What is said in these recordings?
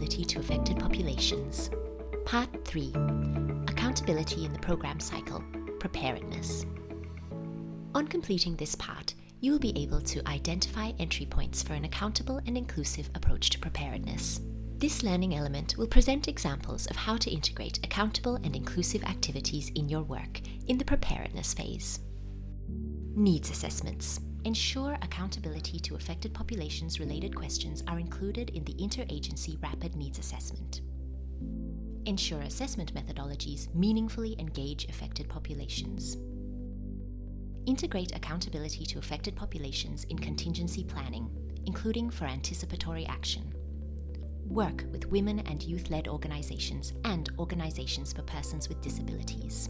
accountability to affected populations. Part 3. Accountability in the program cycle, Preparedness. On completing this part, you will be able to identify entry points for an accountable and inclusive approach to preparedness. This learning element will present examples of how to integrate accountable and inclusive activities in your work in the preparedness phase. Needs assessments. Ensure accountability to affected populations related questions are included in the Interagency Rapid Needs Assessment. Ensure assessment methodologies meaningfully engage affected populations. Integrate accountability to affected populations in contingency planning, including for anticipatory action. Work with women and youth-led organizations and organizations for persons with disabilities.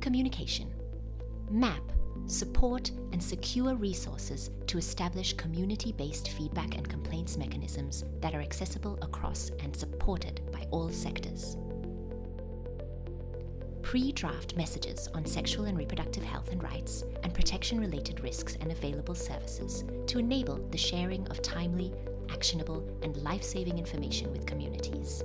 Communication. Map, support, and secure resources to establish community-based feedback and complaints mechanisms that are accessible across and supported by all sectors. Pre-draft messages on sexual and reproductive health and rights and protection-related risks and available services to enable the sharing of timely, actionable, and life-saving information with communities.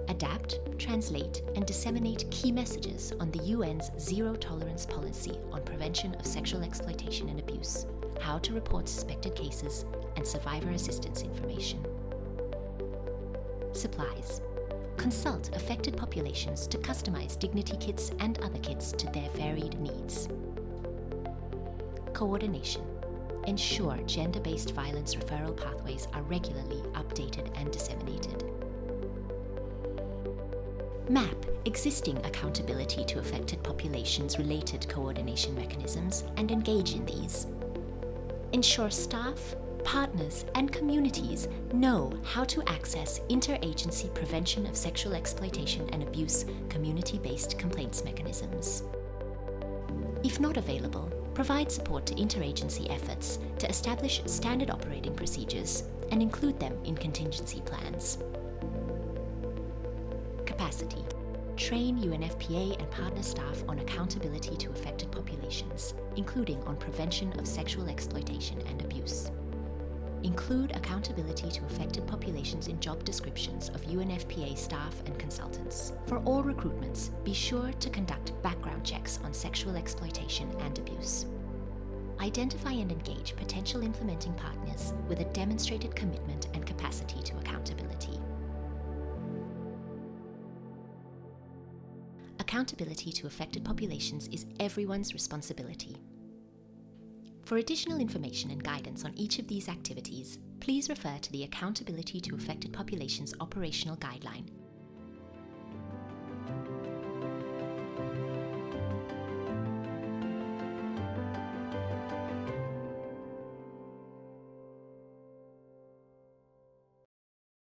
Adapt, translate, and disseminate key messages on the UN's zero-tolerance policy on prevention of sexual exploitation and abuse, how to report suspected cases, and survivor assistance information. Supplies. Consult affected populations to customize dignity kits and other kits to their varied needs. Coordination. Ensure gender-based violence referral pathways are regularly updated and disseminated. Map existing accountability to affected populations related coordination mechanisms and engage in these. Ensure staff, partners, and communities know how to access interagency prevention of sexual exploitation and abuse community-based complaints mechanisms. If not available, provide support to interagency efforts to establish standard operating procedures and include them in contingency plans. Capacity. Train UNFPA and partner staff on accountability to affected populations, including on prevention of sexual exploitation and abuse. Include accountability to affected populations in job descriptions of UNFPA staff and consultants. For all recruitments, be sure to conduct background checks on sexual exploitation and abuse. Identify and engage potential implementing partners with a demonstrated commitment and capacity to accountability. Accountability to affected populations is everyone's responsibility. For additional information and guidance on each of these activities, please refer to the Accountability to Affected Populations Operational Guideline